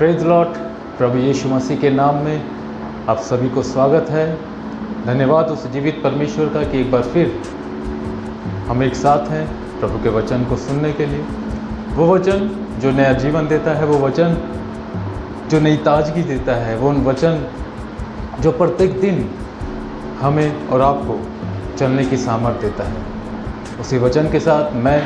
Praise Lord. प्रभु यीशु मसीह के नाम में आप सभी को स्वागत है। धन्यवाद उस जीवित परमेश्वर का कि एक बार फिर हम एक साथ हैं प्रभु के वचन को सुनने के लिए। वो वचन जो नया जीवन देता है, वो वचन जो नई ताजगी देता है, वो वचन जो प्रत्येक दिन हमें और आपको चलने की सामर्थ्य देता है। उसी वचन के साथ मैं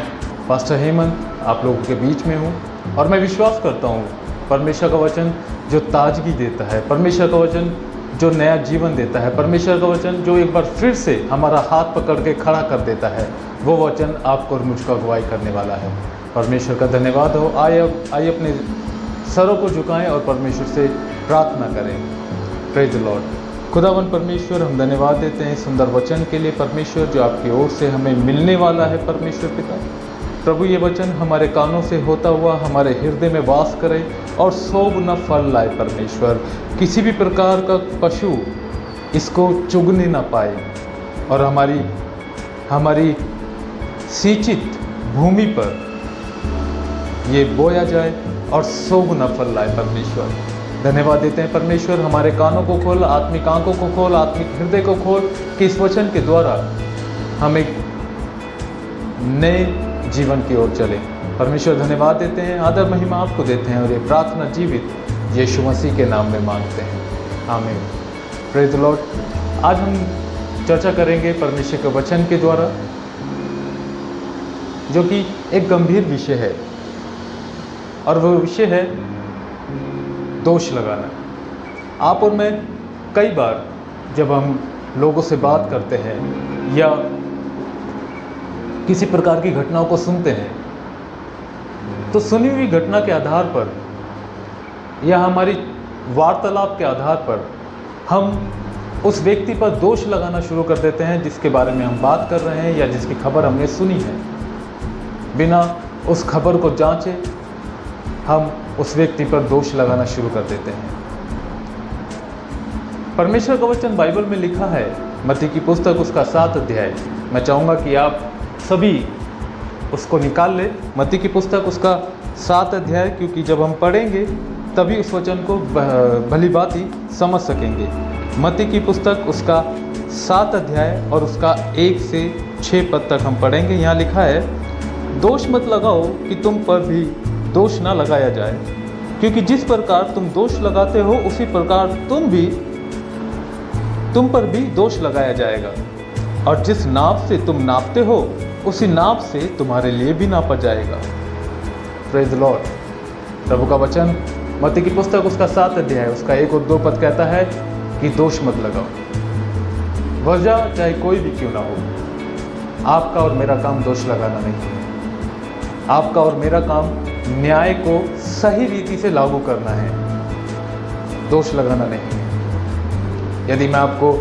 पास्टर हेमंत आप लोगों के बीच में हूँ और मैं विश्वास करता हूँ परमेश्वर का वचन जो ताजगी देता है, परमेश्वर का वचन जो नया जीवन देता है, परमेश्वर का वचन जो एक बार फिर से हमारा हाथ पकड़ के खड़ा कर देता है, वो वचन आपको और मुझको अगुवाई करने वाला है। परमेश्वर का धन्यवाद हो। आइए अपने सरों को झुकाएं और परमेश्वर से प्रार्थना करें। Praise the Lord. खुदावन परमेश्वर, हम धन्यवाद देते हैं सुंदर वचन के लिए परमेश्वर, जो आपकी ओर से हमें मिलने वाला है। परमेश्वर पिता प्रभु, ये वचन हमारे कानों से होता हुआ हमारे हृदय में वास करे और 100 गुना फल लाए। परमेश्वर, किसी भी प्रकार का पशु इसको चुगने ना पाए और हमारी सिंचित भूमि पर ये बोया जाए और 100 गुना फल लाए। परमेश्वर, धन्यवाद देते हैं परमेश्वर। हमारे कानों को खोल, आत्मिक आंखों को खोल, आत्मिक हृदय को खोल कि इस वचन के द्वारा हम एक नए जीवन की ओर चले। परमेश्वर, धन्यवाद देते हैं, आदर महिमा आपको देते हैं और ये प्रार्थना जीवित यीशु मसीह के नाम में मांगते हैं, आमीन। Praise the Lord. आज हम चर्चा करेंगे परमेश्वर के वचन के द्वारा, जो कि एक गंभीर विषय है और वो विषय है दोष लगाना। आप और मैं कई बार जब हम लोगों से बात करते हैं या किसी प्रकार की घटनाओं को सुनते हैं, तो सुनी हुई घटना के आधार पर या हमारी वार्तालाप के आधार पर हम उस व्यक्ति पर दोष लगाना शुरू कर देते हैं जिसके बारे में हम बात कर रहे हैं या जिसकी खबर हमने सुनी है। बिना उस खबर को जांचे हम उस व्यक्ति पर दोष लगाना शुरू कर देते हैं। परमेश्वर का वचन बाइबल में लिखा है, मत्ती की पुस्तक उसका 7 अध्याय। मैं चाहूँगा कि आप सभी उसको निकाल ले, मत्ती की पुस्तक उसका 7 अध्याय, क्योंकि जब हम पढ़ेंगे तभी उस वचन को भली भांति समझ सकेंगे। मत्ती की पुस्तक उसका 7 अध्याय और उसका 1 से 6 पद तक हम पढ़ेंगे। यहाँ लिखा है, दोष मत लगाओ कि तुम पर भी दोष ना लगाया जाए, क्योंकि जिस प्रकार तुम दोष लगाते हो उसी प्रकार तुम पर भी दोष लगाया जाएगा, और जिस नाप से तुम नापते हो उसी नाप से तुम्हारे लिए भी नापा जाएगा। Praise the Lord. प्रभु का वचन मत्ती की पुस्तक उसका 7 अध्याय उसका 1 और 2 पद कहता है कि दोष मत लगाओ। वजह चाहे कोई भी क्यों ना हो, आपका और मेरा काम दोष लगाना नहीं है। आपका और मेरा काम न्याय को सही रीति से लागू करना है, दोष लगाना नहीं है। यदि मैं आपको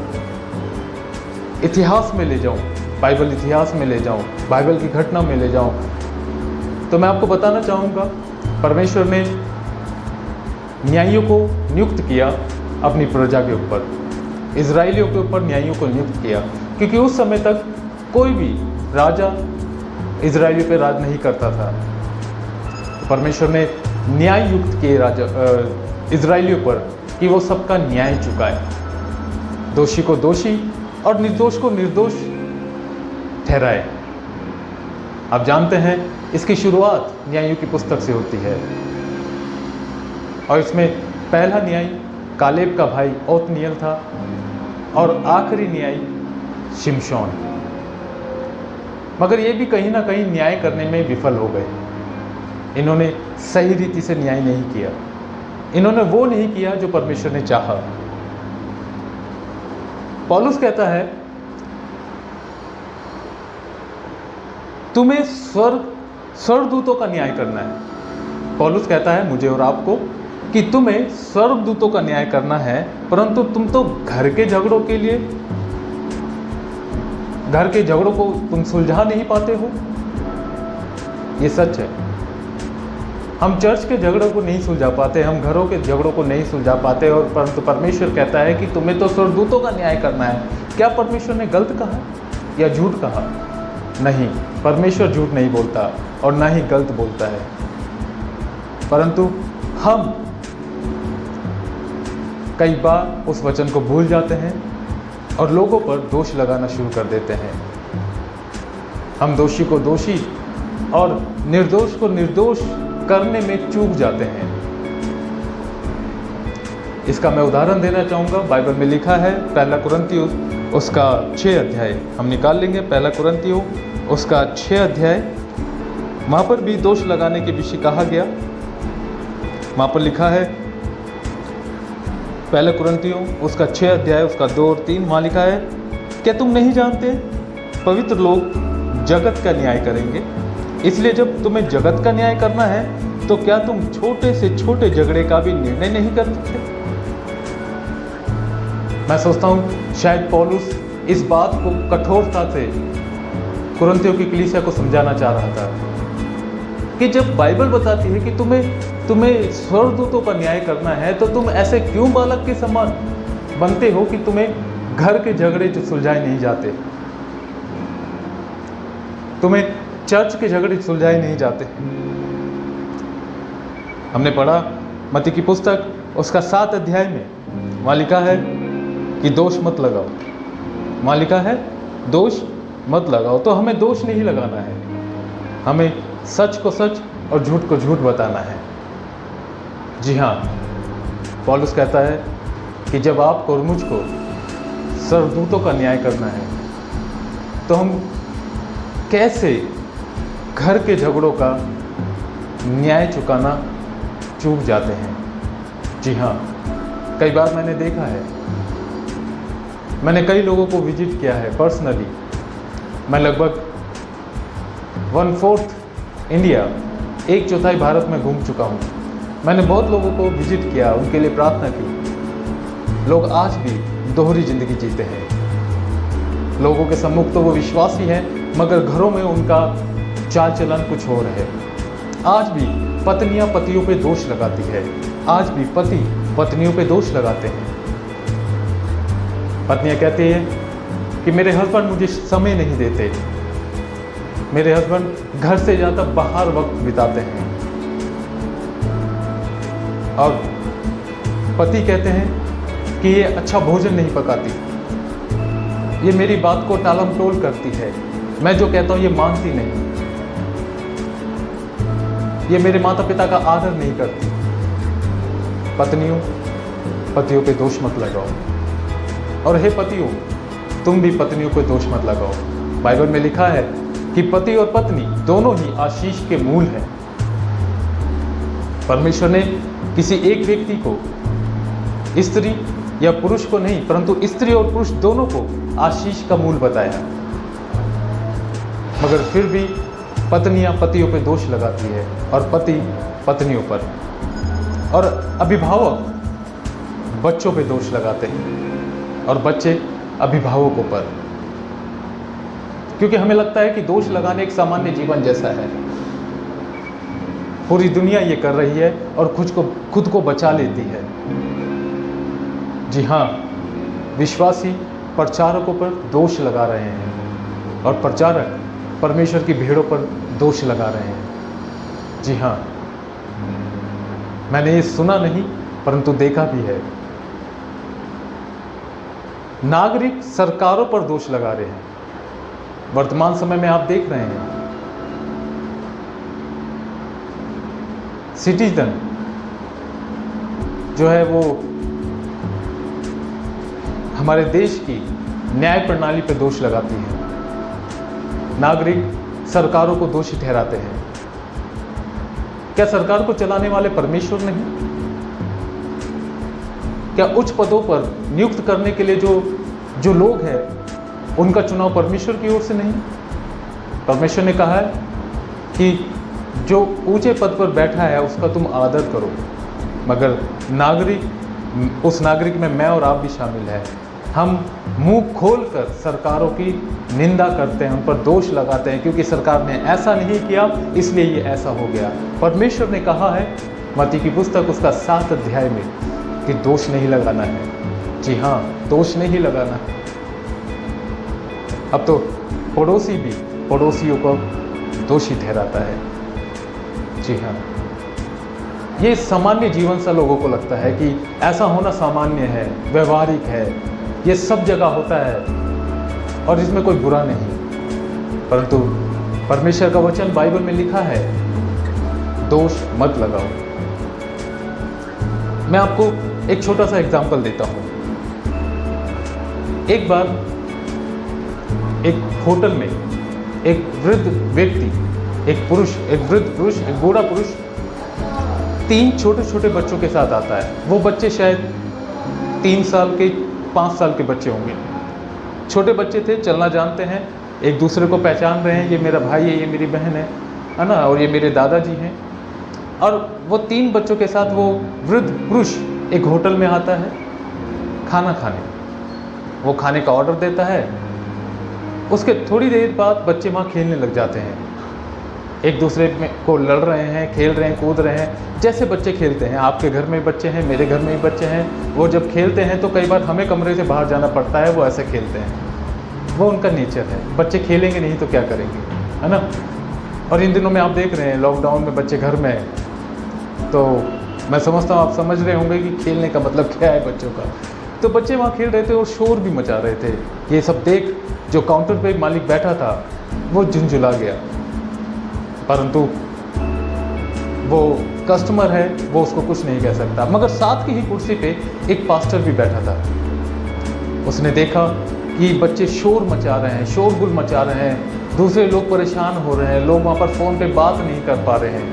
इतिहास में ले जाऊं, बाइबल इतिहास में ले जाऊं, बाइबल की घटना में ले जाऊं, तो मैं आपको बताना चाहूँगा परमेश्वर ने न्यायियों को नियुक्त किया अपनी प्रजा के ऊपर, इजराइलियों के ऊपर न्यायियों को नियुक्त किया, क्योंकि उस समय तक कोई भी राजा इजराइलियों पर राज नहीं करता था। परमेश्वर ने न्याय युक्त किए राजा इजराइलियों पर कि वो सबका न्याय चुकाए, दोषी को दोषी और निर्दोष को निर्दोष ठहराए। आप जानते हैं इसकी शुरुआत न्यायों की पुस्तक से होती है और इसमें पहला न्याय कालेब का भाई ओतनियल था और आखिरी न्याय शिमशोन। मगर ये भी कहीं ना कहीं न्याय करने में विफल हो गए। इन्होंने सही रीति से न्याय नहीं किया, इन्होंने वो नहीं किया जो परमेश्वर ने चाहा। पौलुस कहता है, तुम्हें स्वर्गदूतों का न्याय करना है। पौलुस कहता है मुझे और आपको कि तुम्हें स्वर्गदूतों का न्याय करना है, परंतु तुम तो घर के झगड़ों को तुम सुलझा नहीं पाते हो। ये सच है, हम चर्च के झगड़ों को नहीं सुलझा पाते, हम घरों के झगड़ों को नहीं सुलझा पाते, और परंतु परमेश्वर कहता है कि तुम्हें तो स्वर्गदूतों का न्याय करना है। क्या परमेश्वर ने गलत कहा या झूठ कहा? नहीं, परमेश्वर झूठ नहीं बोलता और ना ही गलत बोलता है, परंतु हम कई बार उस वचन को भूल जाते हैं और लोगों पर दोष लगाना शुरू कर देते हैं। हम दोषी को दोषी और निर्दोष को निर्दोष करने में चूक जाते हैं। इसका मैं उदाहरण देना चाहूँगा। बाइबल में लिखा है पहला कुरिन्थियों उसका 6 अध्याय हम निकाल लेंगे। पहला कुरिन्थियों उसका 6 अध्याय, वहाँ पर भी दोष लगाने के विषय कहा गया। वहाँ पर लिखा है पहला कुरिन्थियों उसका 6 अध्याय उसका 2 और 3, वहाँ लिखा है, क्या तुम नहीं जानते पवित्र लोग जगत का न्याय करेंगे? इसलिए जब तुम्हें जगत का न्याय करना है तो क्या तुम छोटे से छोटे झगड़े का भी निर्णय नहीं कर सकते? मैं सोचता हूँ शायद पौलुस इस बात को कठोरता से कुरिन्थियों की कलीसिया को समझाना चाह रहा था कि जब बाइबल बताती है कि तुम्हें स्वर्गदूतों का न्याय करना है तो तुम ऐसे क्यों बालक के समान बनते हो कि तुम्हें घर के झगड़े जो सुलझाए नहीं जाते, तुम्हें चर्च के झगड़े सुलझाए नहीं जाते। हमने पढ़ा मत्ती की पुस्तक उसका 7 अध्याय में, वहाँ लिखा है कि दोष मत लगाओ। वहाँ लिखा है दोष मत लगाओ। तो हमें दोष नहीं लगाना है, हमें सच को सच और झूठ को झूठ बताना है। जी हाँ, पौलुस कहता है कि जब आपको और मुझको स्वर्गदूतों का न्याय करना है तो हम कैसे घर के झगड़ों का न्याय चुकाना चूक जाते हैं। जी हाँ, कई बार मैंने देखा है, मैंने कई लोगों को विजिट किया है पर्सनली। मैं लगभग 1/4 इंडिया, 1/4 भारत में घूम चुका हूँ। मैंने बहुत लोगों को विजिट किया, उनके लिए प्रार्थना की। लोग आज भी दोहरी जिंदगी जीते हैं। लोगों के सम्मुख तो वो विश्वासी हैं, मगर घरों में उनका चाल चलन कुछ और है। आज भी पत्नियां पतियों पे दोष लगाती है, आज भी पति पत्नियों पे दोष लगाते हैं। पत्नियां कहती हैं कि मेरे हस्बैंड मुझे समय नहीं देते, मेरे हस्बैंड घर से ज़्यादा बाहर वक्त बिताते हैं। और पति कहते हैं कि ये अच्छा भोजन नहीं पकाती, ये मेरी बात को टालम टोल करती है, मैं जो कहता हूँ ये मानती नहीं, ये मेरे माता पिता का आदर नहीं करती। पत्नियों पतियों पे दोष मत लगाओ, और हे पतियों तुम भी पत्नियों पे दोष मत लगाओ। बाइबल में लिखा है कि पति और पत्नी दोनों ही आशीष के मूल हैं। परमेश्वर ने किसी एक व्यक्ति को, स्त्री या पुरुष को नहीं, परंतु स्त्री और पुरुष दोनों को आशीष का मूल बताया, मगर फिर भी पत्नियां पतियों पे दोष लगाती है और पति पत्नियों पर, और अभिभावक बच्चों पे दोष लगाते हैं और बच्चे अभिभावकों पर, क्योंकि हमें लगता है कि दोष लगाने एक सामान्य जीवन जैसा है। पूरी दुनिया ये कर रही है और खुद को बचा लेती है। जी हाँ, विश्वासी प्रचारकों पर दोष लगा रहे हैं और प्रचारक परमेश्वर की भीड़ों पर दोष लगा रहे हैं। जी हाँ, मैंने ये सुना नहीं परंतु देखा भी है। नागरिक सरकारों पर दोष लगा रहे हैं। वर्तमान समय में आप देख रहे हैं सिटीजन जो है वो हमारे देश की न्याय प्रणाली पर दोष लगाती है। नागरिक सरकारों को दोषी ठहराते हैं। क्या सरकार को चलाने वाले परमेश्वर नहीं? क्या उच्च पदों पर नियुक्त करने के लिए जो लोग हैं उनका चुनाव परमेश्वर की ओर से नहीं? परमेश्वर ने कहा है कि जो ऊंचे पद पर बैठा है उसका तुम आदर करो, मगर नागरिक, उस नागरिक में मैं और आप भी शामिल है। हम मुंह खोलकर सरकारों की निंदा करते हैं, उन पर दोष लगाते हैं, क्योंकि सरकार ने ऐसा नहीं किया इसलिए ये ऐसा हो गया। परमेश्वर ने कहा है मत्ती की पुस्तक उसका 7 अध्याय में कि दोष नहीं लगाना है। जी हाँ, दोष नहीं लगाना है। अब तो पड़ोसी भी पड़ोसियों को दोषी ठहराता है। जी हाँ, ये सामान्य जीवन सा लोगों को लगता है कि ऐसा होना सामान्य है, व्यवहारिक है, ये सब जगह होता है और इसमें कोई बुरा नहीं। परंतु परमेश्वर का वचन बाइबल में लिखा है, दोष मत लगाओ। मैं आपको एक छोटा सा एग्जाम्पल देता हूँ। एक बार एक होटल में एक वृद्ध व्यक्ति, एक वृद्ध पुरुष, एक बूढ़ा पुरुष 3 छोटे छोटे बच्चों के साथ आता है। वो बच्चे शायद 3 साल के 5 साल के बच्चे होंगे। छोटे बच्चे थे, चलना जानते हैं, एक दूसरे को पहचान रहे हैं, ये मेरा भाई है, ये मेरी बहन है ना, और ये मेरे दादाजी हैं। और वो 3 बच्चों के साथ वो वृद्ध पुरुष एक होटल में आता है खाना खाने। वो खाने का ऑर्डर देता है। उसके थोड़ी देर बाद बच्चे वहाँ खेलने लग जाते हैं, एक दूसरे में को लड़ रहे हैं, खेल रहे हैं, कूद रहे हैं, जैसे बच्चे खेलते हैं। आपके घर में बच्चे हैं, मेरे घर में भी बच्चे हैं। वो जब खेलते हैं तो कई बार हमें कमरे से बाहर जाना पड़ता है, वो ऐसे खेलते हैं, वो उनका नेचर है। बच्चे खेलेंगे नहीं तो क्या करेंगे, है ना। और इन दिनों में आप देख रहे हैं लॉकडाउन में बच्चे घर में हैं, तो मैं समझता हूँ आप समझ रहे होंगे कि खेलने का मतलब क्या है बच्चों का। तो बच्चे वहाँ खेल रहे थे और शोर भी मचा रहे थे। ये सब देख जो काउंटर पे मालिक बैठा था वो झुंझुला गया, परंतु वो कस्टमर है, वो उसको कुछ नहीं कह सकता। मगर साथ की ही कुर्सी पे एक पास्टर भी बैठा था। उसने देखा कि बच्चे शोर मचा रहे हैं, शोरगुल मचा रहे हैं, दूसरे लोग परेशान हो रहे हैं, लोग वहाँ पर फ़ोन पे बात नहीं कर पा रहे हैं।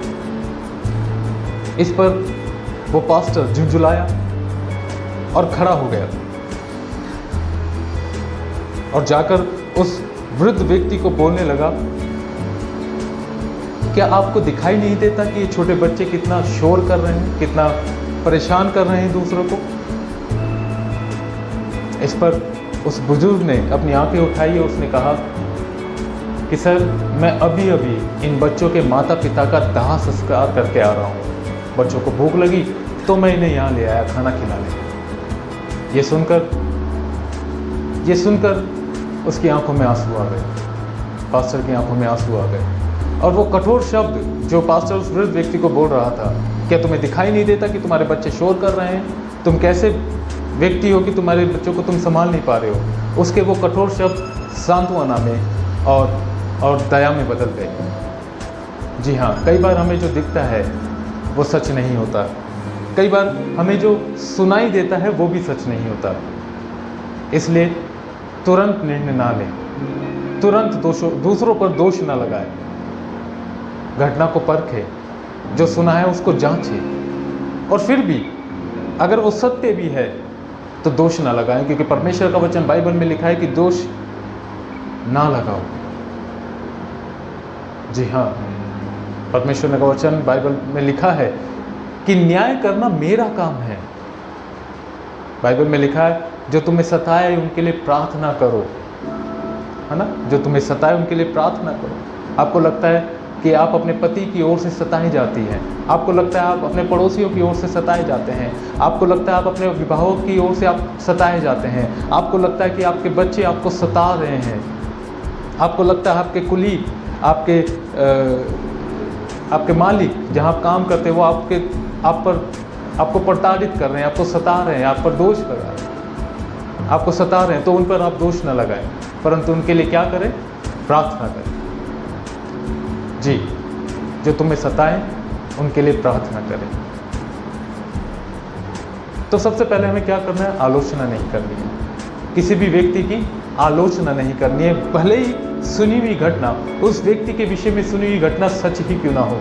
इस पर वो पास्टर झुंझुलाया और खड़ा हो गया और जाकर उस वृद्ध व्यक्ति को बोलने लगा, क्या आपको दिखाई नहीं देता कि ये छोटे बच्चे कितना शोर कर रहे हैं, कितना परेशान कर रहे हैं दूसरों को। इस पर उस बुजुर्ग ने अपनी आंखें उठाई और उसने कहा कि सर, मैं अभी अभी इन बच्चों के माता पिता का दाह संस्कार करके आ रहा हूँ। बच्चों को भूख लगी तो मैं इन्हें यहाँ ले आया खाना खिलाने। ये सुनकर उसकी आंखों में आंसू आ गए, पास्टर की आंखों में आंसू आ गए। और वो कठोर शब्द जो पास्टर उस वृद्ध व्यक्ति को बोल रहा था, क्या तुम्हें दिखाई नहीं देता कि तुम्हारे बच्चे शोर कर रहे हैं? तुम कैसे व्यक्ति हो कि तुम्हारे बच्चों को तुम संभाल नहीं पा रहे हो? उसके वो कठोर शब्द सांत्वना में और दया में बदल गए। जी हाँ, कई बार हमें जो दिखता है वो सच नहीं होता। कई बार हमें जो सुनाई देता है वो भी सच नहीं होता। इसलिए तुरंत निर्णय ना लें, तुरंत दूसरों पर दोष ना लगाएं। घटना को परखें, जो सुना है उसको जांचें, और फिर भी अगर वो सत्य भी है तो दोष ना लगाएं, क्योंकि परमेश्वर का वचन बाइबल में लिखा है कि दोष ना लगाओ। जी हाँ, परमेश्वर का वचन बाइबल में लिखा है कि न्याय करना मेरा काम है। बाइबल में लिखा है, जो तुम्हें सताए उनके लिए प्रार्थना करो, है ना। जो तुम्हें सताए उनके लिए प्रार्थना करो। आपको लगता है कि आप अपने पति की ओर से सताई जाती हैं, आपको लगता है आप अपने पड़ोसियों की ओर से सताए जाते हैं, आपको लगता है आप अपने अभिभावक की ओर से आप सताए जाते हैं, आपको लगता है कि आपके बच्चे आपको सता रहे हैं, आपको लगता है आपके कुलीग, आपके मालिक जहाँ आप काम करते हैं वो आपको प्रताड़ित कर रहे हैं, आपको सता रहे हैं, आप पर दोष लगा रहे हैं, आपको सता रहे हैं, तो उन पर आप दोष न लगाएं, परंतु उनके लिए क्या करें? प्रार्थना करें। जी, जो तुम्हें सताएं उनके लिए प्रार्थना करें। तो सबसे पहले हमें क्या करना है? आलोचना नहीं करनी है, किसी भी व्यक्ति की आलोचना नहीं करनी है, भले ही सुनी हुई घटना, उस व्यक्ति के विषय में सुनी हुई घटना सच ही क्यों ना हो,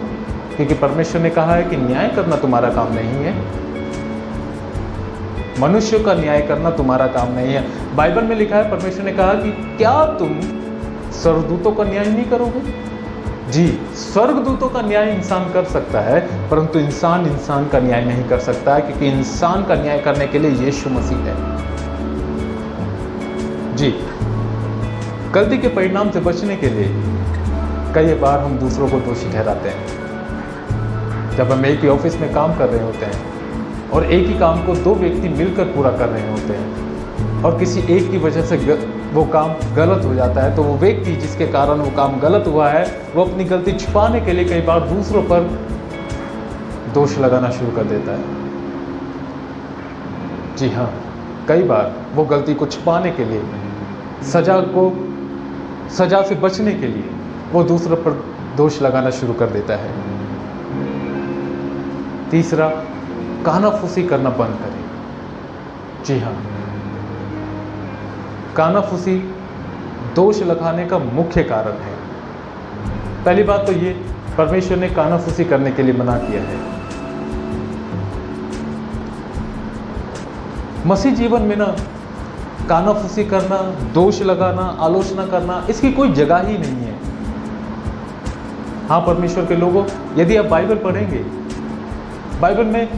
क्योंकि परमेश्वर ने कहा है कि न्याय करना तुम्हारा काम नहीं है, मनुष्य का न्याय करना तुम्हारा काम नहीं है। बाइबल में लिखा है, परमेश्वर ने कहा कि क्या तुम स्वर्गदूतों का न्याय नहीं करोगे? जी, स्वर्गदूतों का न्याय इंसान कर सकता है, परंतु इंसान का न्याय नहीं कर सकता है, क्योंकि इंसान का न्याय करने के लिए यीशु मसीह है। जी, गलती के परिणाम से बचने के लिए कई बार हम दूसरों को दोषी ठहराते हैं। जब हम एक ही ऑफिस में काम कर रहे होते हैं और एक ही काम को 2 व्यक्ति मिलकर पूरा कर रहे होते हैं और किसी एक की वजह से वो काम गलत हो जाता है, तो वो व्यक्ति जिसके कारण वो काम गलत हुआ है, वो अपनी गलती छुपाने के लिए कई बार दूसरों पर दोष लगाना शुरू कर देता है। जी हाँ, कई बार वो गलती को छुपाने के लिए, सजा से बचने के लिए वो दूसरों पर दोष लगाना शुरू कर देता है। तीसरा, कानाफूसी करना बंद करें। जी हाँ, कानाफूसी दोष लगाने का मुख्य कारण है। पहली बात तो ये, परमेश्वर ने कानाफूसी करने के लिए मना किया है। मसीह जीवन में ना कानाफूसी करना, दोष लगाना, आलोचना करना, इसकी कोई जगह ही नहीं है। हाँ, परमेश्वर के लोगों, यदि आप बाइबल पढ़ेंगे, बाइबल में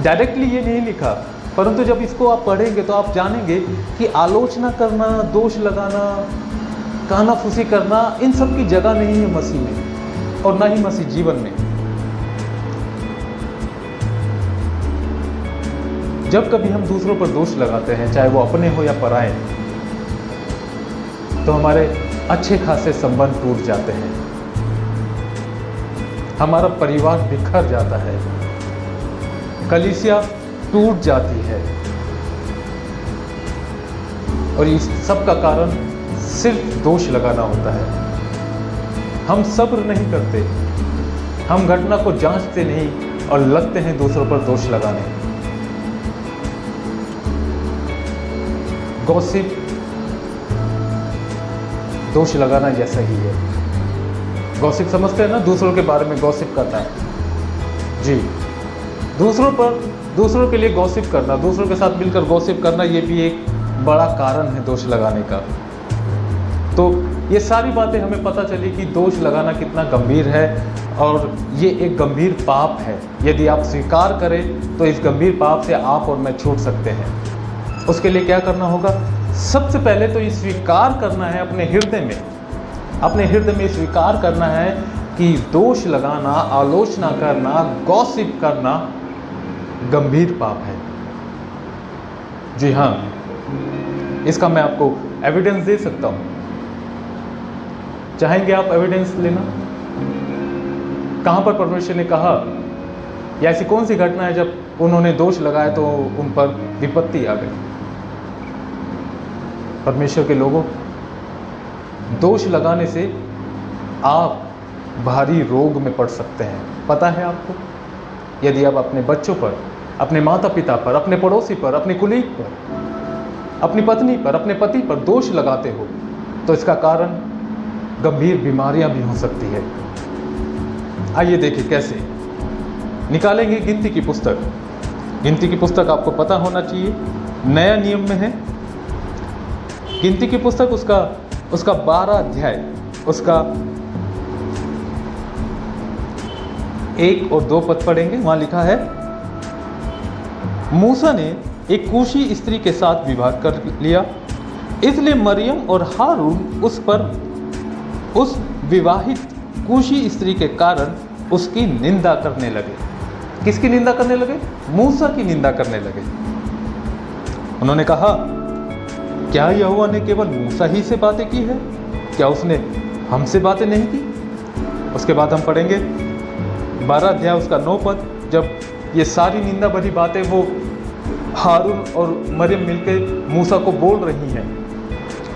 डायरेक्टली ये नहीं लिखा, परंतु जब इसको आप पढ़ेंगे तो आप जानेंगे कि आलोचना करना, दोष लगाना, कानाफूसी करना, इन सब की जगह नहीं है मसीह में और ना ही मसीह जीवन में। जब कभी हम दूसरों पर दोष लगाते हैं, चाहे वो अपने हो या पराए, तो हमारे अच्छे खासे संबंध टूट जाते हैं, हमारा परिवार बिखर जाता है, कलीसिया टूट जाती है। और इस सब का कारण सिर्फ दोष लगाना होता है। हम सब्र नहीं करते, हम घटना को जांचते नहीं और लगते हैं दूसरों पर दोष लगाने। गॉसिप दोष लगाना जैसा ही है। गॉसिप समझते हैं ना, दूसरों के बारे में गॉसिप करना है। जी, दूसरों के लिए गॉसिप करना, दूसरों के साथ मिलकर गॉसिप करना, ये भी एक बड़ा कारण है दोष लगाने का। तो ये सारी बातें हमें पता चली कि दोष लगाना कितना गंभीर है और ये एक गंभीर पाप है। यदि आप स्वीकार करें तो इस गंभीर पाप से आप और मैं छूट सकते हैं। उसके लिए क्या करना होगा? सबसे पहले तो ये स्वीकार करना है अपने हृदय में स्वीकार करना है कि दोष लगाना, आलोचना करना, गॉसिप करना गंभीर पाप है। जी हाँ, इसका मैं आपको एविडेंस दे सकता हूँ। चाहेंगे आप एविडेंस लेना? कहाँ पर परमेश्वर ने कहा, या ऐसी कौन सी घटना है जब उन्होंने दोष लगाया तो उन पर विपत्ति आ गई? परमेश्वर के लोगों, दोष लगाने से आप भारी रोग में पड़ सकते हैं। पता है आपको? यदि आप अपने बच्चों पर, अपने माता पिता पर, अपने पड़ोसी पर, अपने कुलीग पर, अपनी पत्नी पर, अपने पति पर दोष लगाते हो तो इसका कारण गंभीर बीमारियां भी हो सकती है। आइए देखें कैसे। निकालेंगे गिनती की पुस्तक। गिनती की पुस्तक आपको पता होना चाहिए, नया नियम में है। गिनती की पुस्तक उसका 12 अध्याय, उसका 1 और 2 पद पढ़ेंगे। वहां लिखा है, मूसा ने एक कूशी स्त्री के साथ विवाह कर लिया, इसलिए मरियम और हारून उस विवाहित कूशी स्त्री के कारण उसकी निंदा करने लगे। किसकी निंदा करने लगे? मूसा की निंदा करने लगे। उन्होंने कहा, क्या यहोवा ने केवल मूसा ही से बातें की है? क्या उसने हमसे बातें नहीं की? उसके बाद हम पढ़ेंगे 12 अध्याय उसका 9 पद। जब ये सारी निंदा भरी बातें वो हारून और मरियम मिलकर मूसा को बोल रही हैं,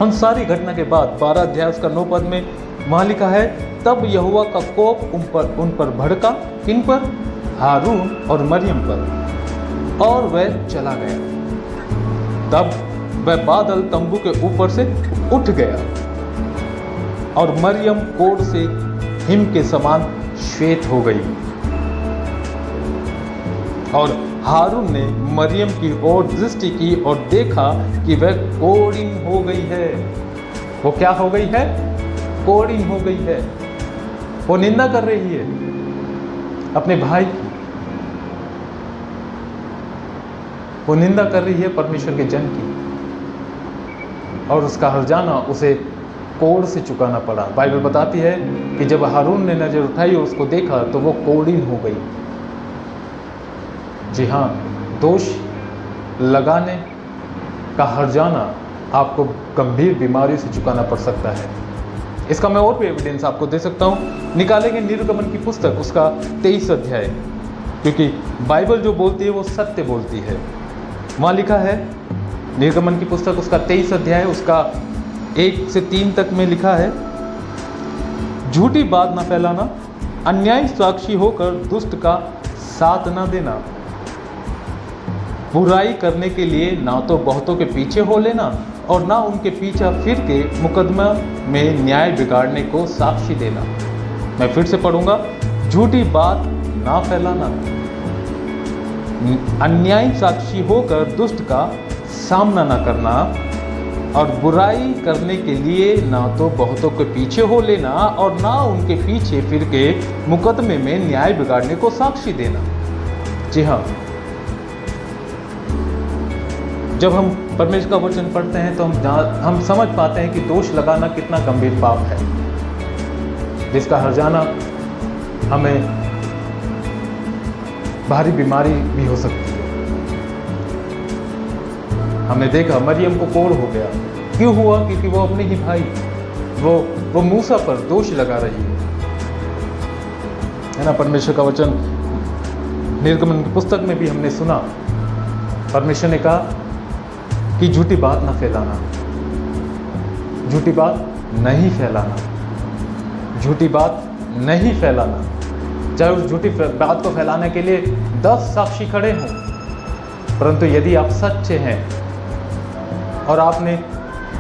उन सारी घटना के बाद 12 अध्याय उसका 9 पद में वहाँ लिखा है, तब यहोवा का कोप उन पर भड़का। किन पर? हारून और मरियम पर, और वह चला गया। तब वह बादल तंबू के ऊपर से उठ गया और मरियम कोढ़ से हिम के समान श्वेत हो गई। और हारून ने मरियम की ओर दृष्टि की और देखा कि वह कोढ़िन हो गई है। वो क्या हो गई है? कोढ़िन हो गई है। वो निंदा कर रही है अपने भाई की, वो निंदा कर रही है परमेश्वर के जन की, और उसका हर्जाना उसे कोढ़ से चुकाना पड़ा। बाइबल बताती है कि जब हारून ने नजर उठाई और उसको देखा तो वो कोढ़िन हो गई। जी हाँ, दोष लगाने का हर्जाना आपको गंभीर बीमारी से चुकाना पड़ सकता है। इसका मैं और भी एविडेंस आपको दे सकता हूँ। निकालेंगे निर्गमन की पुस्तक, उसका 23 अध्याय। क्योंकि बाइबल जो बोलती है वो सत्य बोलती है। वहाँ लिखा है निर्गमन की पुस्तक उसका 23 अध्याय उसका 1 से 3 तक में लिखा है, झूठी बात ना फैलाना, अन्यायी साक्षी होकर दुष्ट का साथ ना देना, बुराई करने के लिए ना तो बहुतों के पीछे हो लेना और ना उनके पीछे फिर के मुकदमा में न्याय बिगाड़ने को साक्षी देना। मैं फिर से पढ़ूंगा, झूठी बात ना फैलाना, अन्यायी साक्षी होकर दुष्ट का सामना ना करना और बुराई करने के लिए ना तो बहुतों के पीछे हो लेना और ना उनके पीछे फिर के मुकदमे में न्याय बिगाड़ने को साक्षी देना। जी हाँ, जब हम परमेश्वर का वचन पढ़ते हैं तो हम समझ पाते हैं कि दोष लगाना कितना गंभीर पाप है, जिसका हर्जाना हमें भारी बीमारी भी हो सकती है। हमने देखा मरियम को कोढ़ हो गया, क्यों हुआ? क्योंकि वो अपने ही भाई वो मूसा पर दोष लगा रही है ना। परमेश्वर का वचन निर्गमन की पुस्तक में भी हमने सुना, परमेश्वर ने कहा कि झूठी बात ना फैलाना, झूठी बात नहीं फैलाना, झूठी बात नहीं फैलाना। चाहे उस झूठी बात को फैलाने के लिए 10 साक्षी खड़े हों, परंतु यदि आप सच्चे हैं और आपने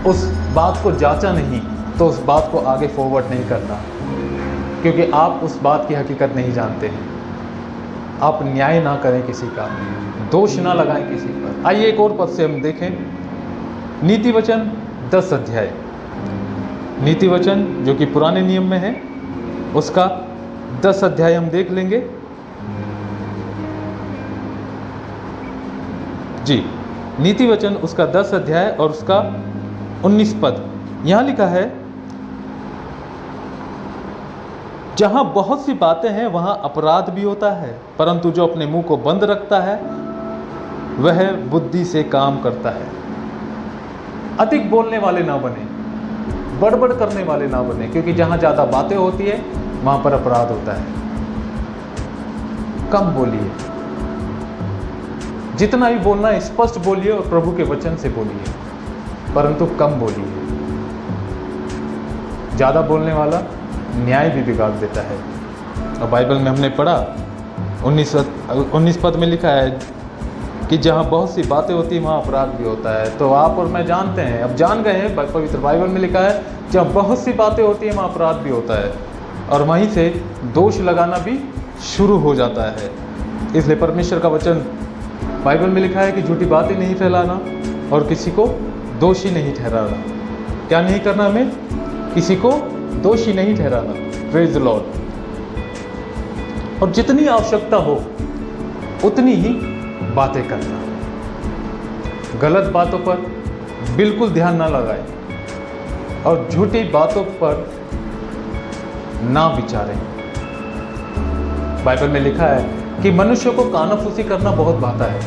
उस बात को जांचा नहीं तो उस बात को आगे फॉरवर्ड नहीं करना, क्योंकि आप उस बात की हकीकत नहीं जानते हैं। आप न्याय ना करें किसी का, दोष ना लगाएं किसी पर। आइए एक और पद से हम देखें, नीति वचन 10 अध्याय, नीति वचन जो कि पुराने नियम में है उसका 10 अध्याय हम देख लेंगे। जी, नीति वचन उसका 10 अध्याय और उसका 19 पद। यहां लिखा है, जहां बहुत सी बातें हैं वहां अपराध भी होता है, परंतु जो अपने मुंह को बंद रखता है वह बुद्धि से काम करता है। अधिक बोलने वाले ना बने, बड़बड़ करने वाले ना बने, क्योंकि जहां ज्यादा बातें होती है वहां पर अपराध होता है। कम बोलिए, जितना भी बोलना है स्पष्ट बोलिए और प्रभु के वचन से बोलिए, परंतु कम बोलिए। ज्यादा बोलने वाला न्याय भी बिगाड़ देता है। और बाइबल में हमने पढ़ा 19 पद में लिखा है कि जहाँ बहुत सी बातें होती है वहाँ अपराध भी होता है। तो आप और मैं जानते हैं, अब जान गए हैं, पवित्र बाइबल में लिखा है जहाँ बहुत सी बातें होती है वहाँ अपराध भी होता है, और वहीं से दोष लगाना भी शुरू हो जाता है। इसलिए परमेश्वर का वचन बाइबल में लिखा है कि झूठी बातें नहीं फैलाना और किसी को दोषी नहीं ठहराना। क्या नहीं करना? हमें किसी को दोषी नहीं ठहराना। Praise the Lord. और जितनी आवश्यकता हो उतनी ही बातें करना। गलत बातों पर बिल्कुल ध्यान ना लगाएं और झूठी बातों पर ना विचारें। बाइबल में लिखा है कि मनुष्य को कानाफूसी करना बहुत भाता है,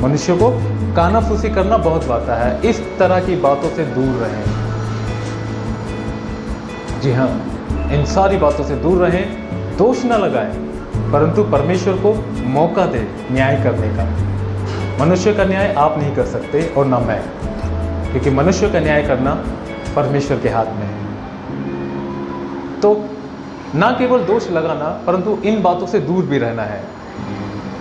मनुष्य को कानाफूसी करना बहुत भाता है। इस तरह की बातों से दूर रहें। जी हाँ, इन सारी बातों से दूर रहें। दोष ना लगाएं, परंतु परमेश्वर को मौका दें न्याय करने का। मनुष्य का न्याय आप नहीं कर सकते और ना मैं, क्योंकि मनुष्य का न्याय करना परमेश्वर के हाथ में है। तो ना केवल दोष लगाना, परंतु इन बातों से दूर भी रहना है।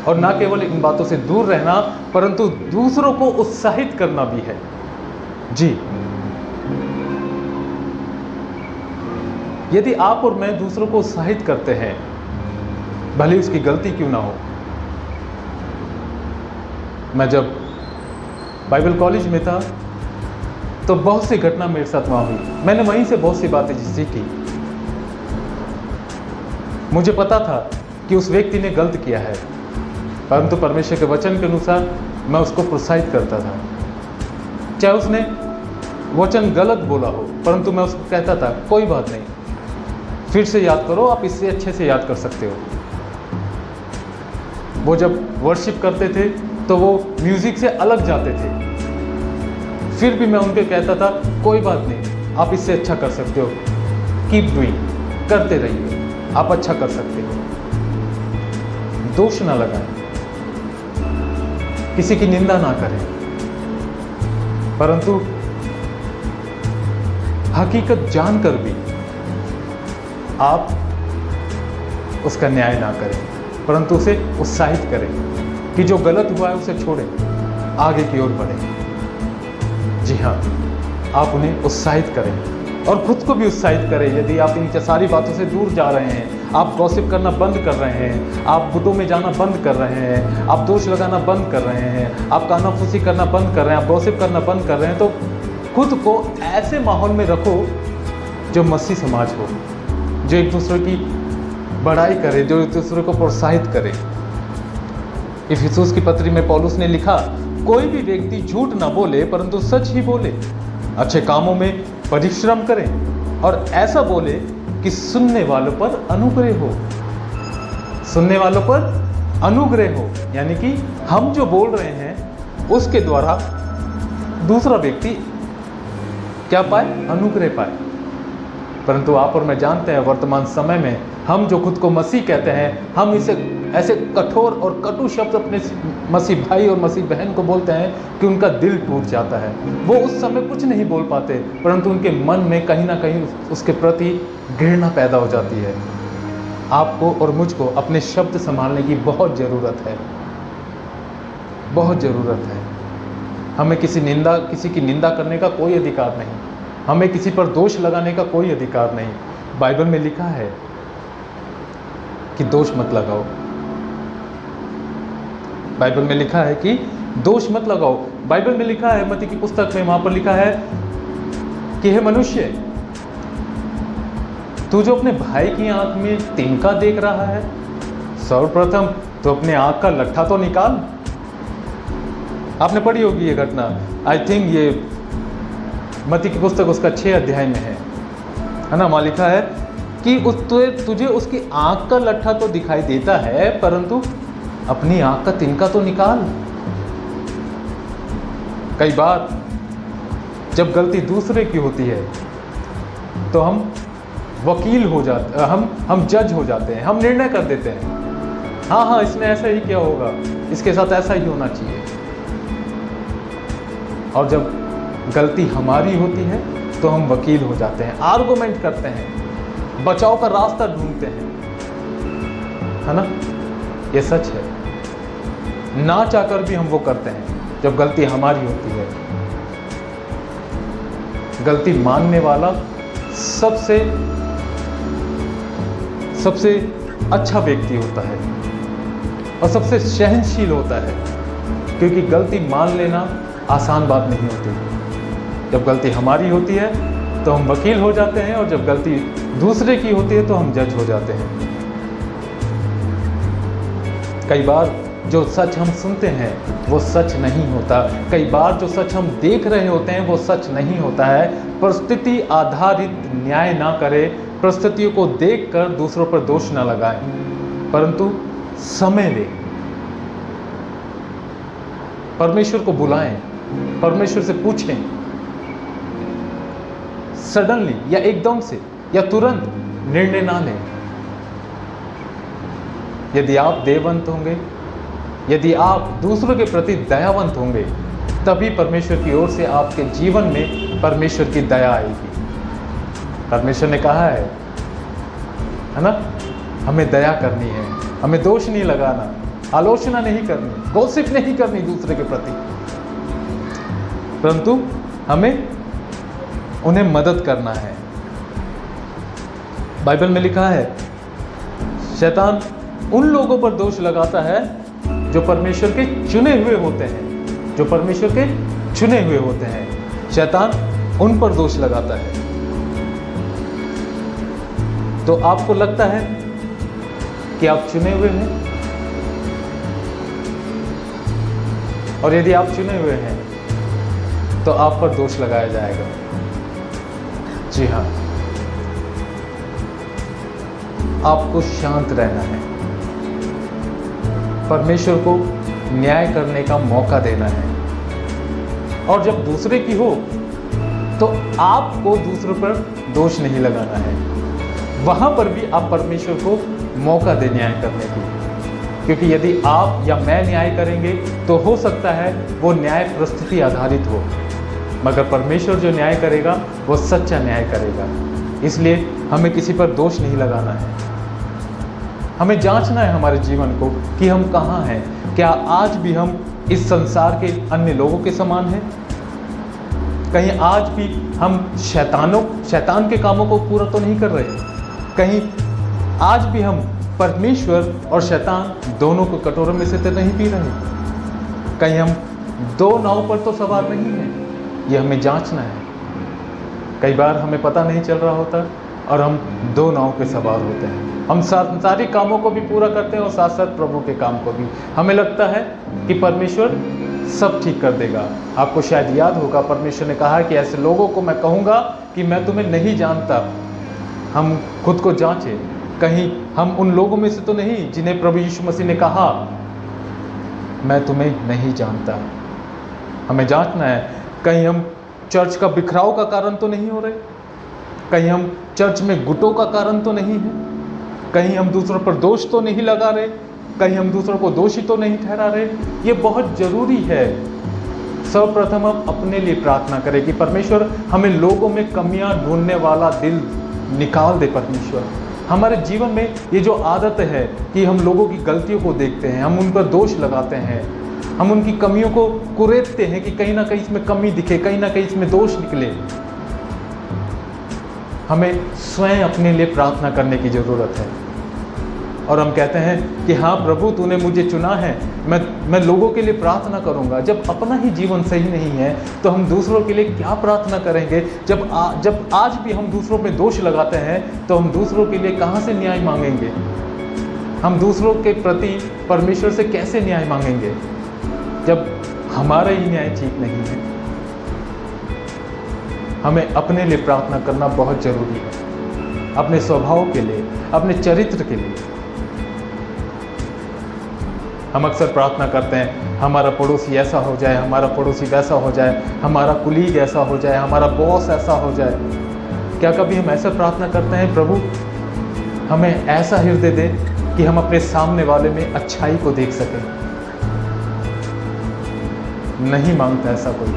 और ना केवल इन बातों से दूर रहना, परंतु दूसरों को उत्साहित करना भी है। जी, यदि आप और मैं दूसरों को उत्साहित करते हैं, भले उसकी गलती क्यों ना हो। मैं जब बाइबल कॉलेज में था तो बहुत सी घटना मेरे साथ वहाँ हुई। मैंने वहीं से बहुत सी बातें सीखी। मुझे पता था कि उस व्यक्ति ने गलत किया है, परंतु परमेश्वर के वचन के अनुसार मैं उसको प्रोत्साहित करता था। चाहे उसने वचन गलत बोला हो, परंतु मैं उसको कहता था कोई बात नहीं, फिर से याद करो, आप इससे अच्छे से याद कर सकते हो। वो जब वर्शिप करते थे तो वो म्यूजिक से अलग जाते थे, फिर भी मैं उनको कहता था कोई बात नहीं, आप इससे अच्छा कर सकते हो, कीप डूइंग, करते रहिए, आप अच्छा कर सकते हो। दोष ना लगाएं, किसी की निंदा ना करें, परंतु हकीकत जानकर भी आप उसका न्याय ना करें, परंतु उसे उत्साहित करें कि जो गलत हुआ है उसे छोड़ें, आगे की ओर बढ़ें। जी हाँ, आप उन्हें उत्साहित करें और खुद को भी उत्साहित करें। यदि आप इन सारी बातों से दूर जा रहे हैं, आप गॉसिप करना बंद कर रहे हैं, आप बुतों में जाना बंद कर रहे हैं, आप दोष लगाना बंद कर रहे हैं, आप कानाफूसी करना बंद कर रहे हैं, आप गॉसिप करना बंद कर रहे हैं, तो खुद को ऐसे माहौल में रखो जो मसीह समाज हो, जो एक दूसरे की बड़ाई करे, जो एक दूसरे को प्रोत्साहित करे। इफिसुस की पत्री में पौलुस ने लिखा, कोई भी व्यक्ति झूठ ना बोले परंतु सच ही बोले, अच्छे कामों में परिश्रम करें और ऐसा बोले कि सुनने वालों पर अनुग्रह हो। सुनने वालों पर अनुग्रह हो, यानी कि हम जो बोल रहे हैं उसके द्वारा दूसरा व्यक्ति क्या पाए? अनुग्रह पाए। परंतु आप और मैं जानते हैं वर्तमान समय में हम जो खुद को मसीह कहते हैं, हम इसे ऐसे कठोर और कटु शब्द अपने मसीह भाई और मसीह बहन को बोलते हैं कि उनका दिल टूट जाता है। वो उस समय कुछ नहीं बोल पाते, परंतु उनके मन में कहीं ना कहीं उसके प्रति घृणा पैदा हो जाती है। आपको और मुझको अपने शब्द संभालने की बहुत ज़रूरत है, बहुत ज़रूरत है। हमें किसी की निंदा करने का कोई अधिकार नहीं, हमें किसी पर दोष लगाने का कोई अधिकार नहीं। बाइबल में लिखा है कि दोष मत लगाओ। बाइबल में लिखा है कि दोष मत लगाओ। बाइबल में लिखा है, मत्ती की पुस्तक में, वहां पर लिखा है कि हे मनुष्य, तू जो अपने भाई की आंख में तिनका देख रहा है, सर्वप्रथम तो अपने आंख का लट्ठा तो निकाल। आपने पढ़ी होगी ये घटना, आई थिंक ये मत्ती की पुस्तक उसका 6 अध्याय में है ना। वहां लिखा है कि तुझे उसकी आंख का लट्ठा तो दिखाई देता है, परंतु अपनी आंख का तिनका तो निकाल। कई बार जब गलती दूसरे की होती है तो हम वकील हो जाते, हम जज हो जाते हैं, हम निर्णय कर देते हैं, हाँ इसने ऐसा ही किया होगा, इसके साथ ऐसा ही होना चाहिए। और जब गलती हमारी होती है तो हम वकील हो जाते हैं, आर्गुमेंट करते हैं, बचाव का रास्ता ढूंढते हैं, है ना। ये सच है, ना चाहकर भी हम वो करते हैं जब गलती हमारी होती है। गलती मानने वाला सबसे अच्छा व्यक्ति होता है और सबसे सहनशील होता है, क्योंकि गलती मान लेना आसान बात नहीं होती। जब गलती हमारी होती है तो हम वकील हो जाते हैं, और जब गलती दूसरे की होती है तो हम जज हो जाते हैं। कई बार जो सच हम सुनते हैं वो सच नहीं होता, कई बार जो सच हम देख रहे होते हैं वो सच नहीं होता है। परिस्थिति आधारित न्याय ना करें, परिस्थितियों को देखकर दूसरों पर दोष ना लगाएं, परंतु समय लें, परमेश्वर को बुलाएं, परमेश्वर से पूछें। सडनली या एकदम से या तुरंत निर्णय ना लें। यदि आप दयावंत होंगे, यदि आप दूसरों के प्रति दयावंत होंगे, तभी परमेश्वर की ओर से आपके जीवन में परमेश्वर की दया आएगी। परमेश्वर ने कहा है ना, हमें दया करनी है, हमें दोष नहीं लगाना, आलोचना नहीं करनी, गॉसिप नहीं करनी दूसरे के प्रति, परंतु हमें उन्हें मदद करना है। बाइबल में लिखा है, शैतान उन लोगों पर दोष लगाता है जो परमेश्वर के चुने हुए होते हैं, जो परमेश्वर के चुने हुए होते हैं। शैतान उन पर दोष लगाता है। तो आपको लगता है कि आप चुने हुए हैं, और यदि आप चुने हुए हैं तो आप पर दोष लगाया जाएगा। जी हाँ, आपको शांत रहना है, परमेश्वर को न्याय करने का मौका देना है, और जब दूसरे की हो तो आपको दूसरों पर दोष नहीं लगाना है, वहां पर भी आप परमेश्वर को मौका दें न्याय करने की। क्योंकि यदि आप या मैं न्याय करेंगे तो हो सकता है वो न्याय परिस्थिति आधारित हो, मगर परमेश्वर जो न्याय करेगा वो सच्चा न्याय करेगा। इसलिए हमें किसी पर दोष नहीं लगाना है। हमें जांचना है हमारे जीवन को कि हम कहाँ हैं। क्या आज भी हम इस संसार के अन्य लोगों के समान हैं? कहीं आज भी हम शैतान के कामों को पूरा तो नहीं कर रहे? कहीं आज भी हम परमेश्वर और शैतान दोनों को कटोरे में से तो नहीं पी रहे? कहीं हम दो नाव पर तो सवार नहीं हैं? ये हमें जांचना है। कई बार हमें पता नहीं चल रहा होता और हम दो नाव पे सवार होते हैं। हम सांसारिक कामों को भी पूरा करते हैं और साथ साथ प्रभु के काम को भी। हमें लगता है कि परमेश्वर सब ठीक कर देगा। आपको शायद याद होगा परमेश्वर ने कहा कि ऐसे लोगों को मैं कहूँगा कि मैं तुम्हें नहीं जानता। हम खुद को जांचें, कहीं हम उन लोगों में से तो नहीं जिन्हें प्रभु यीशु मसीह ने कहा मैं तुम्हें नहीं जानता। हमें जांचना है कहीं हम चर्च का बिखराव का कारण तो नहीं हो रहे, कहीं हम चर्च में गुटों का कारण तो नहीं है, कहीं हम दूसरों पर दोष तो नहीं लगा रहे, कहीं हम दूसरों को दोषी तो नहीं ठहरा रहे। ये बहुत ज़रूरी है। सर्वप्रथम हम अपने लिए प्रार्थना करें कि परमेश्वर हमें लोगों में कमियां ढूंढने वाला दिल निकाल दे। परमेश्वर हमारे जीवन में ये जो आदत है कि हम लोगों की गलतियों को देखते हैं, हम उन पर दोष लगाते हैं, हम उनकी कमियों को कुरेदते हैं कि कहीं ना कहीं इसमें कमी दिखे, कहीं ना कहीं इसमें दोष निकले। हमें स्वयं अपने लिए प्रार्थना करने की ज़रूरत है और हम कहते हैं कि हाँ प्रभु तूने मुझे चुना है, मैं लोगों के लिए प्रार्थना करूँगा। जब अपना ही जीवन सही नहीं है तो हम दूसरों के लिए क्या प्रार्थना करेंगे? जब आज भी हम दूसरों पे दोष लगाते हैं तो हम दूसरों के लिए कहाँ से न्याय मांगेंगे? हम दूसरों के प्रति परमेश्वर से कैसे न्याय मांगेंगे जब हमारा ही न्याय ठीक नहीं है? हमें अपने लिए प्रार्थना करना बहुत जरूरी है, अपने स्वभाव के लिए, अपने चरित्र के लिए। हम अक्सर प्रार्थना करते हैं हमारा पड़ोसी ऐसा हो जाए, हमारा पड़ोसी वैसा हो जाए, हमारा कुलीग ऐसा हो जाए, हमारा बॉस ऐसा हो जाए। क्या कभी हम ऐसा प्रार्थना करते हैं प्रभु हमें ऐसा हृदय दे कि हम अपने सामने वाले में अच्छाई को देख सकें? नहीं मांगता ऐसा कोई,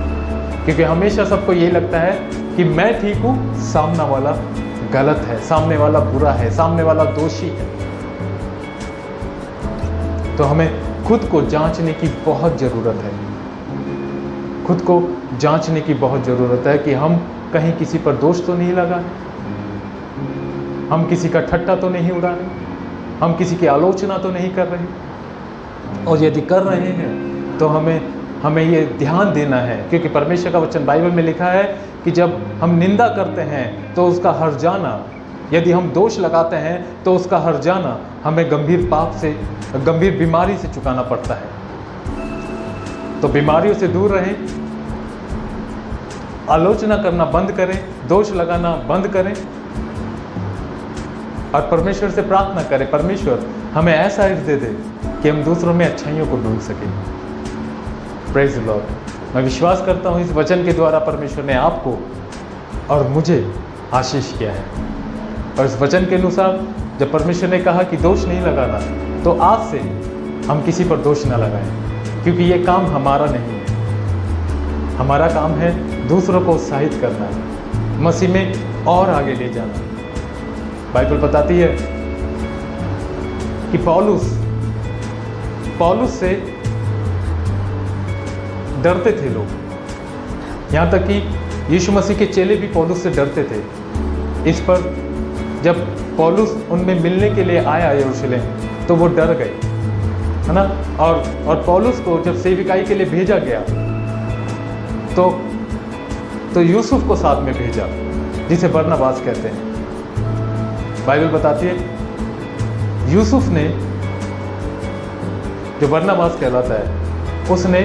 क्योंकि हमेशा सबको ये लगता है कि मैं ठीक हूँ, सामने वाला गलत है, सामने वाला बुरा है, सामने वाला दोषी है। तो हमें खुद को जांचने की बहुत ज़रूरत है, खुद को जांचने की बहुत ज़रूरत है कि हम कहीं किसी पर दोष तो नहीं लगा रहे, हम किसी का ठट्टा तो नहीं उड़ा रहे, हम किसी की आलोचना तो नहीं कर रहे। और यदि कर रहे हैं तो हमें ये ध्यान देना है, क्योंकि परमेश्वर का वचन बाइबल में लिखा है कि जब हम निंदा करते हैं तो उसका हर्जाना, यदि हम दोष लगाते हैं तो उसका हर्जाना हमें गंभीर पाप से, गंभीर बीमारी से चुकाना पड़ता है। तो बीमारियों से दूर रहें, आलोचना करना बंद करें, दोष लगाना बंद करें और परमेश्वर से प्रार्थना करें परमेश्वर हमें ऐसा हृदय दे कि हम दूसरों में अच्छाइयों को ढूंढ सकें। Praise the Lord. मैं विश्वास करता हूँ इस वचन के द्वारा परमेश्वर ने आपको और मुझे आशीष किया है। और इस वचन के अनुसार जब परमेश्वर ने कहा कि दोष नहीं लगाना, तो आज से हम किसी पर दोष न लगाएं, क्योंकि ये काम हमारा नहीं है। हमारा काम है दूसरों को उत्साहित करना, मसीह में और आगे ले जाना। बाइबल बताती है कि पौलुस से डरते थे लोग, यहाँ तक कि यीशु मसीह के चेले भी पौलुस से डरते थे। इस पर जब पौलुस उनमें मिलने के लिए आया यरूशलेम तो वो डर गए, है ना। और पौलुस को जब सेविकाई के लिए भेजा गया तो यूसुफ को साथ में भेजा, जिसे बरनबास कहते हैं। बाइबल बताती है यूसुफ ने, जो बरनबास कहलाता है, उसने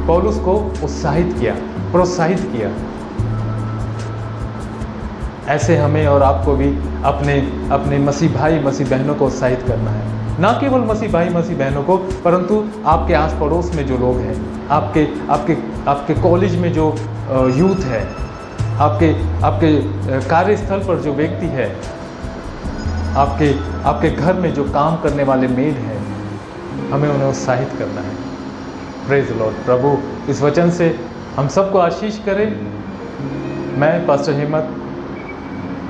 पौलुस को उत्साहित किया, प्रोत्साहित किया। ऐसे हमें और आपको भी अपने मसीह भाई मसीह बहनों को उत्साहित करना है। ना केवल मसीह भाई मसीह बहनों को, परंतु आपके आस पड़ोस में जो लोग हैं, आपके कॉलेज में जो यूथ है, आपके कार्यस्थल पर जो व्यक्ति है, आपके घर में जो काम करने वाले मेड हैं, हमें उन्हें उत्साहित करना है। Praise Lord. प्रभु इस वचन से हम सबको आशीष करें। मैं पास्टर हिम्मत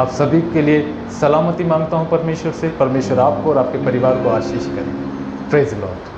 आप सभी के लिए सलामती मांगता हूं परमेश्वर से। परमेश्वर आपको और आपके परिवार को आशीष करें। Praise Lord.